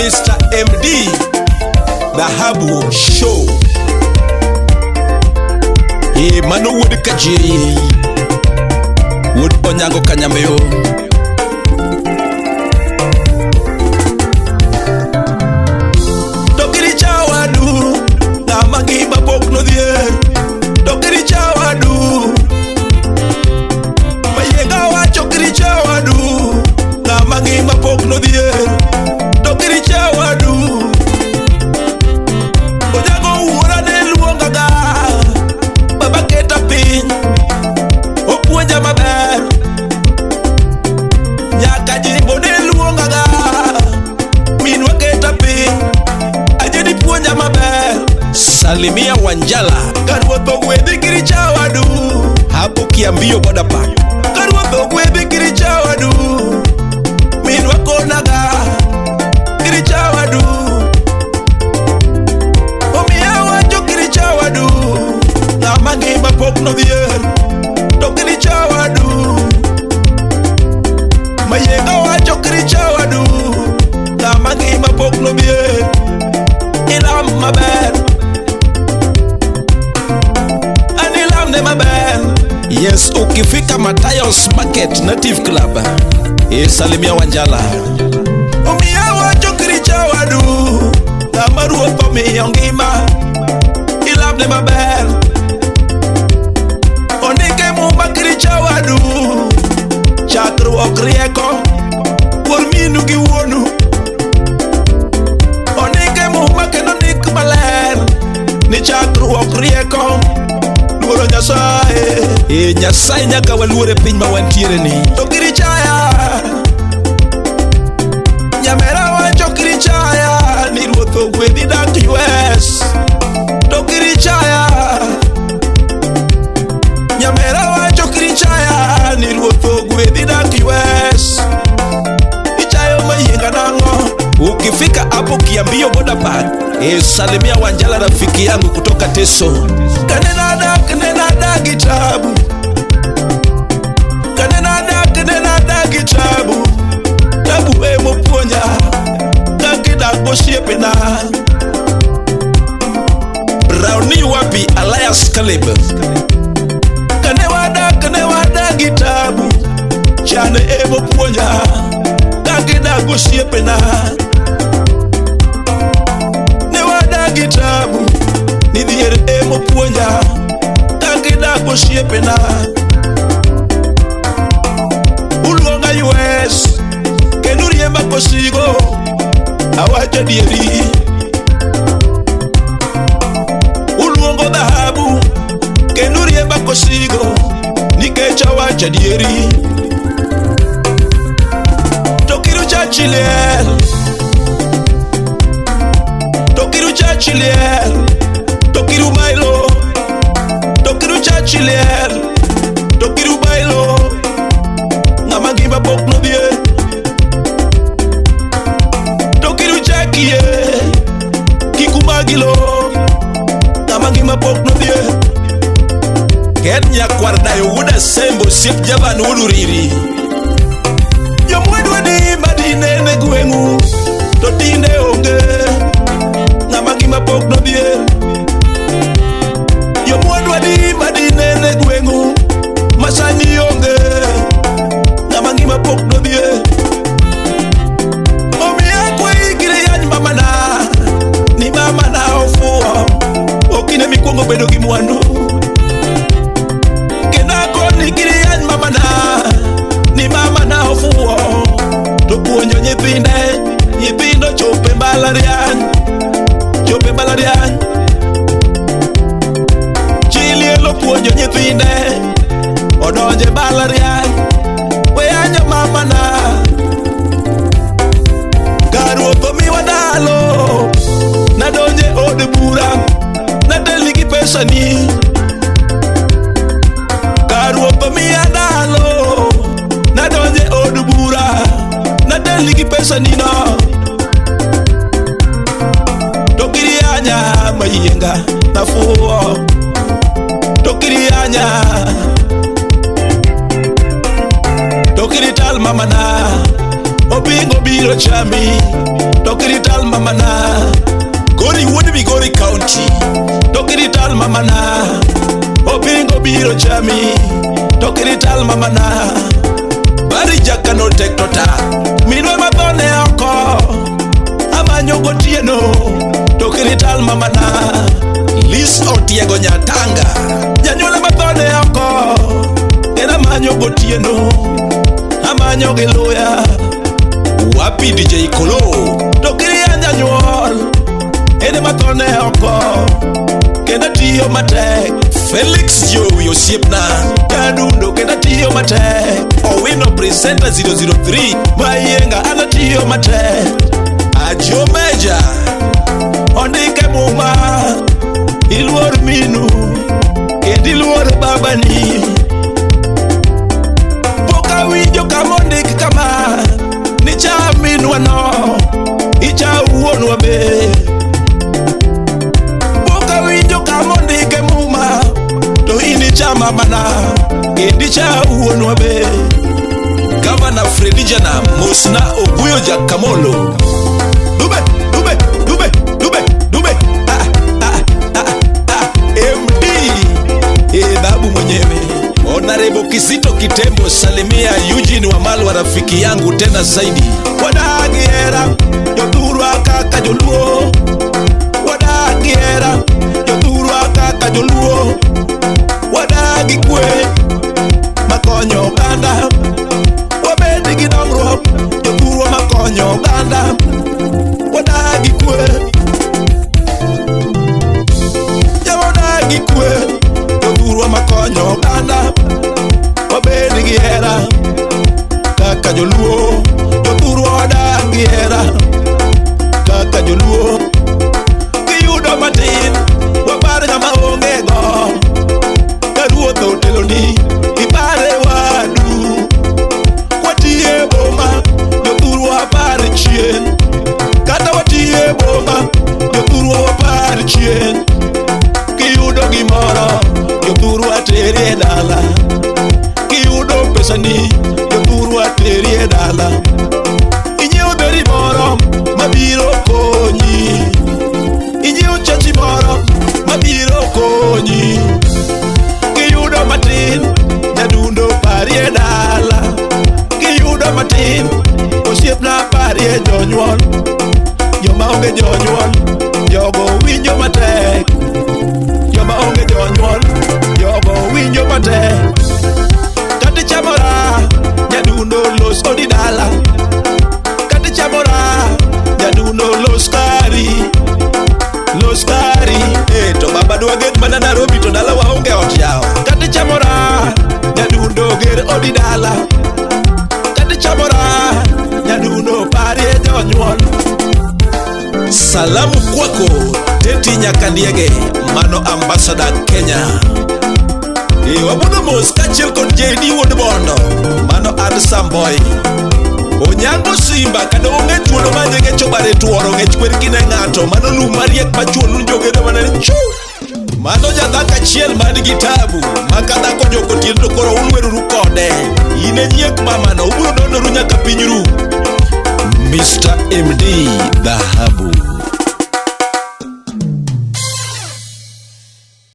Mr. MD Dhahabu Show. Mano Wood Kaji Wood Onyango Kanyameo. Dokiri chawadu na magi babok no die. Dokiri chawadu mayenga wa chokiri chawadu na magi babok no die. Dokiri chawadu ojago ura ne luonga ga baba keta pin opuonja maber nyaka jibo ne luonga ga minwa keta pin ajedi puonja maber. Salimia Wanjala karwotho gwedhi kiri chawadu hapo Kiambio boda park. Karwotho gwedhi kiri chawadu minwa konaga kiri chawadu omiya wacho kiri chawadu na magi mapok no dhier to kiri chawadu mayenga wacho kiri chawadu na magi mapok no dhier ilam maber anilam ne maber. Yes, ukifika Matayos Market Native Club Salimia Wanjala omiya wacho kiri chawadu na maruotho miyo ngima ilam ne maber. Onike muma kiri chawadu chakruok rieko wuor minu gi wuonu. Onike muma kendo ndik maler ni chakruok rieko luoro Nyasaye. Nyasaye nyaka waluore piny ma wantiere ni. To kiri chaya nyamera wacho kiri chaya ni ruoth ogwedhi dak US. To kiri chaya nyamera wacho kiri chaya ni ruoth ogwedhi dak US. Ichayo mayenga nango. Ukifika hapo Kiambio boda park Salimia Wanjala rafiki yangu kutoka Teso. Kanena dak kitabu kanena dak kitabu tabu mopuonja kakidak bosiepe na Brownie wapi Elias Caleb. Kane wadak kitabu chane mopuonja kakidak bosiepe na ne wadak kitabu ni dhier mopuonja kakidak bosiepe na uluonga US kendo riemba kosigo awacho dieri. Uluongo dhahabu kendo riemba kosigo nikech awacho dieri. Tokiru chachiliel tokiru bailo tokiru chachiliel tokiru bailo ngama gima pok no dhie. Tokiru chakie kikumagilo ngama gima pok no dhie. Kenya kwardayo wuda sembo siep jaban uluriri. Jomwedwa di madine ne gwengu to tinde onge ngama gima pok no dhie. Jomwedwa di madine ne gwengu masani onge ngama gima pok no dhie. Omiya kwe gire yany mamana ni mamana ofuo okine mikwongo bedo gi mwandu. Ni gire yany mamana ni mamana ofuo to puonjo nyithindo chope mbalariany chilielo puonjo nyithinde odonje mbalariany. Weyanyo mamana karuotho miwa dalo nadonje od bura nadelni gi pesani. Karuotho miya dalo nadonje od bura nadelni gi pesani no. Tokiri anya mayenga nafuo tokiri anya tokiri tal mamana obingo biro chami tokiri tal mamana. Gori would be Gori County. Tokirital mamana. Opingo biro chami. Tokirital mamana. Bari jaka no tek tota. Minwe mabone oko. Amanyo gotieno. Tokirital mamana. Lis Otiego Nyatanga. Janyole mabone oko. Kena manyo gotieno. Amanyo giloya. Wapi DJ Kolo. Tokiri anja nyuol. Ene matone oko. Kena tiyo matek. Felix Joey Osiepna. Kadundo kena tiyo matek. Owino presenter 003. Mayenga ana tiyo matek. Ajo Meja. Ondike muma. Iluor minu. Kedi luor babani. Poka winjo kamondik kama. Nicha minwa no. Icha uonwa be. Poka winjo kamondike muma. To inicha mamana. Indicha uonwa be. Governor Freddy Jana Mosna Oguyo Jakamolo. Dube, dube, dube, dube, dube. MD babu mwenyewe. Honorable Kizito Kitembo salimia Eugene Wamalwa rafiki yangu tena zaidi. Wadagiera Joturwa kaka Joluo. Wadagiera Joturwa kaka Joluo. Wadagikwe makonyo ganda. Wabedi gidongro Joturwa makonyo ganda. Wadagikwe Wadagikwe Joturwa makonyo ganda. Wabedi giera kaka Joluo. Joturwa wadagiera kaka Joluo. Kiyudo matin wapar ngama onge go. Karuotho oteloni ipare wadu. Watie boma Joturwa wapar chien. Kata watie boma Joturwa wapar chien. Kiyudo gimoro Joturwa teri dala. Kiyudo pesani Joturwa teri dala. Inyiew beri moro mabiro konyi. Inyiew chachi moro mabiro konyi. Kiyudo matin nyadundo parie dala. Kiyudo matin osiepna parie jonyuol. Joma onge jonyuol jogo winjo matek. Joma onge jonyuol jogo winjo matek. Kati chamora nyadundo los odi dala. Kati chamora nyadundo los kari. Los kari to baba dwa get mana Nairobi to dala waonge ot yao. Kati chamora nyadundo ger odi dala. Kati chamora nyadundo parie jonyuol. Salamu kwako Teti Nyakandiege mano ambassador Kenya. Wabudo mos kachiel kod JD Woodbondo mano ad Samboy. Onyango Simba kada onge chuolo manje ngecho bare tuoro ngech kwer kine ng'ato mano lum mariek machuolo jogedo manene chu. Mano jadhaka chiel man gitabu makadhako joko tien to koro unweruru kode. Ine nyiek mamano uburo donoru nyaka piny ru. Mr. MD Dhahabu.